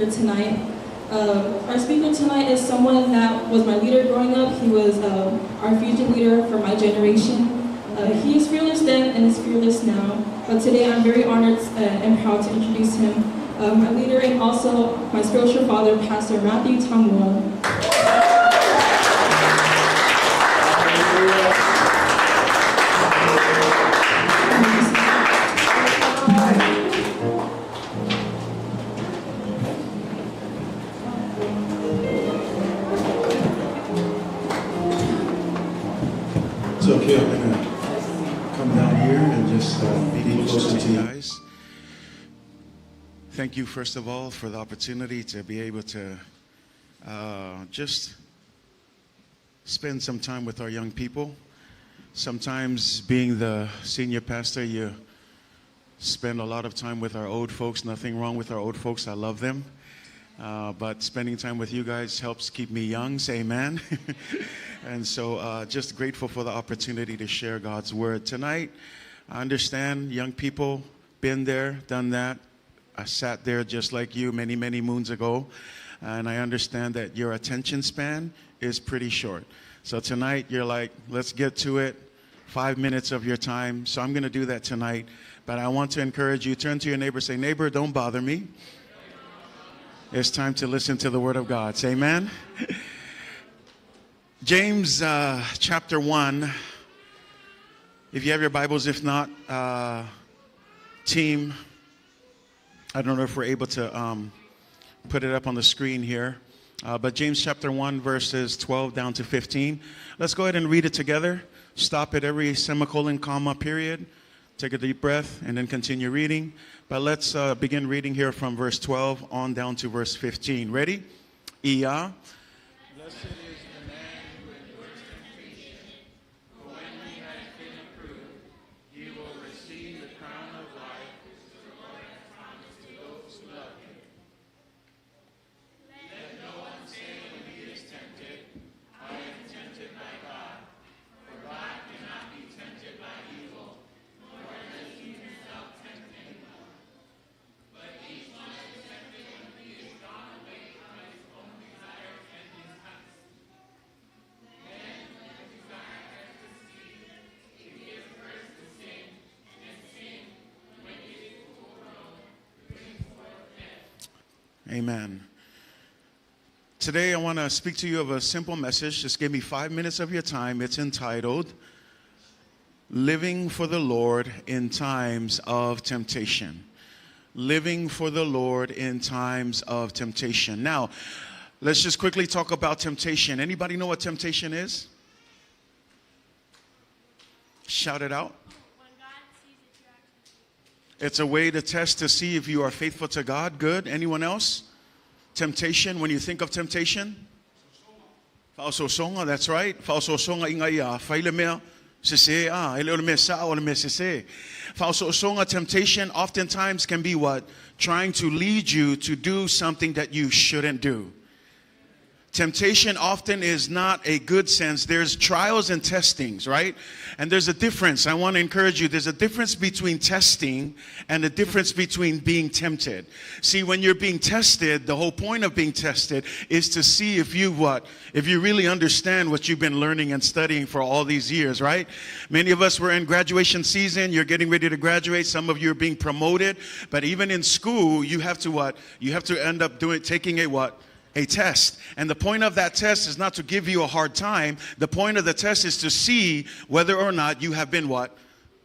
speaker tonight. Our speaker tonight is someone that was my leader growing up. He was our future leader for my generation. He is fearless then and is fearless now. But today I'm very honored and proud to introduce him, my leader and also my spiritual father, Pastor Matthew Tamua. It's okay, I'm going to come down here and just be closer to you guys. Thank you, first of all, for the opportunity to be able to just spend some time with our young people. Sometimes being the senior pastor, you spend a lot of time with our old folks. Nothing wrong with our old folks. I love them. But spending time with you guys helps keep me young. Say amen. And so just grateful for the opportunity to share God's word. Tonight, I understand young people, been there, done that. I sat there just like you many, many moons ago. And I understand that your attention span is pretty short. So tonight, you're like, let's get to it. 5 minutes of your time. So I'm going to do that tonight. But I want to encourage you, turn to your neighbor, say, neighbor, don't bother me. It's time to listen to the word of God. Say amen. James chapter 1. If you have your Bibles, if not, team, I don't know if we're able to put it up on the screen here. But James chapter 1, verses 12 down to 15. Let's go ahead and read it together. Stop at every semicolon, comma, period. Take a deep breath and then continue reading. But let's begin reading here from verse 12 on down to verse 15. Ready? Blessed is the man who endures temptation, for when he has been approved, he will receive the crown of life which the Lord has promised to those who love him. Let no one say when he is tempted, I am tempted by God. For God cannot be tempted by evil, nor does he himself tempt anyone. But each one is tempted when he is drawn away by his own desires and enticed. Then, when the desire has conceived, it gives birth to sin, and sin, when it is full grown, brings forth death. Amen. Today I want to speak to you of a simple message. Just give me 5 minutes of your time. It's entitled, Living for the Lord in Times of Temptation. Living for the Lord in times of temptation. Now, let's just quickly talk about temptation. Anybody know what temptation is? Shout it out. It's a way to test to see if you are faithful to God. Good. Anyone else? Temptation, when you think of temptation? Falso songa, that's right. Falso songa ingaya, failemea. Falso songa, temptation oftentimes can be what? Trying to lead you to do something that you shouldn't do. Temptation often is not a good sense. There's trials and testings, right? And there's a difference. I want to encourage you. There's a difference between testing and a difference between being tempted. See, when you're being tested, the whole point of being tested is to see if you really understand what you've been learning and studying for all these years, right? Many of us were in graduation season. You're getting ready to graduate. Some of you are being promoted. But even in school, you have to what? You have to end up taking a what? A test. And the point of that test is not to give you a hard time. The point of the test is to see whether or not you have been what?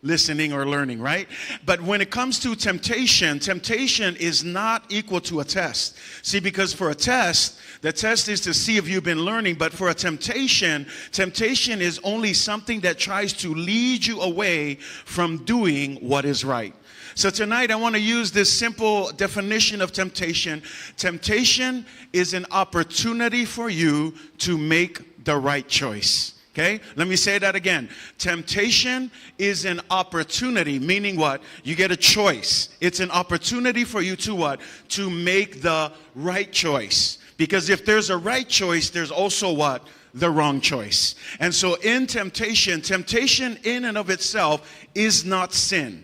Listening or learning, right? But when it comes to temptation, temptation is not equal to a test. See, because for a test, the test is to see if you've been learning. But for a temptation, temptation is only something that tries to lead you away from doing what is right. So tonight I want to use this simple definition of temptation. Temptation is an opportunity for you to make the right choice. Okay, let me say that again. Temptation is an opportunity, meaning what? You get a choice. It's an opportunity for you to what? To make the right choice. Because if there's a right choice, there's also what? The wrong choice. And so in temptation, temptation in and of itself is not sin.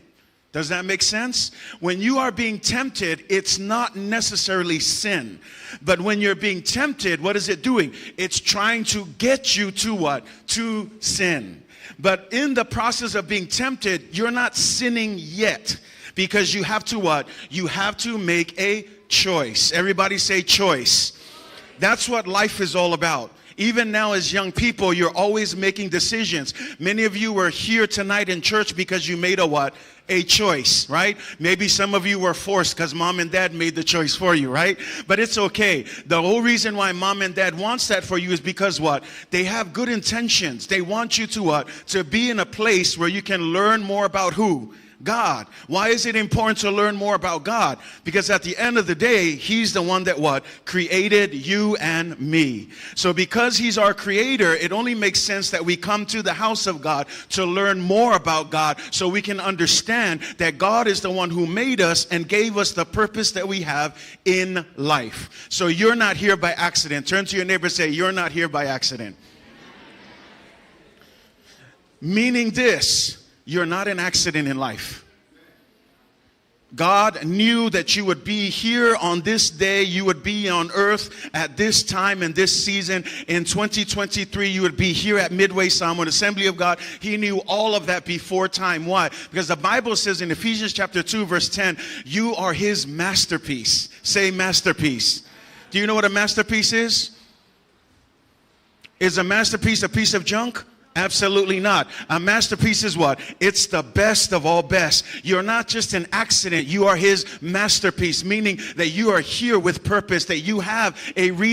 Does that make sense? When you are being tempted, it's not necessarily sin. But when you're being tempted, what is it doing? It's trying to get you to what? To sin. But in the process of being tempted, you're not sinning yet. Because you have to what? You have to make a choice. Everybody say choice. That's what life is all about. Even now as young people, you're always making decisions. Many of you were here tonight in church because you made a what? A choice, right? Maybe some of you were forced because mom and dad made the choice for you, right? But it's okay. The whole reason why mom and dad wants that for you is because what? They have good intentions. They want you to what? To be in a place where you can learn more about who? God. Why is it important to learn more about God? Because at the end of the day, He's the one that what? Created you and me. So because He's our creator, it only makes sense that we come to the house of God to learn more about God so we can understand that God is the one who made us and gave us the purpose that we have in life. So you're not here by accident. Turn to your neighbor and say, you're not here by accident. Meaning this, you're not an accident in life. God knew that you would be here on this day. You would be on earth at this time and this season. In 2023, you would be here at Midway Samoan Assembly of God. He knew all of that before time. Why? Because the Bible says in Ephesians chapter 2, verse 10, you are His masterpiece. Say masterpiece. Do you know what a masterpiece is? Is a masterpiece a piece of junk? Absolutely not. A masterpiece is what? It's the best of all best. You're not just an accident. You are His masterpiece, meaning that you are here with purpose, that you have a reason.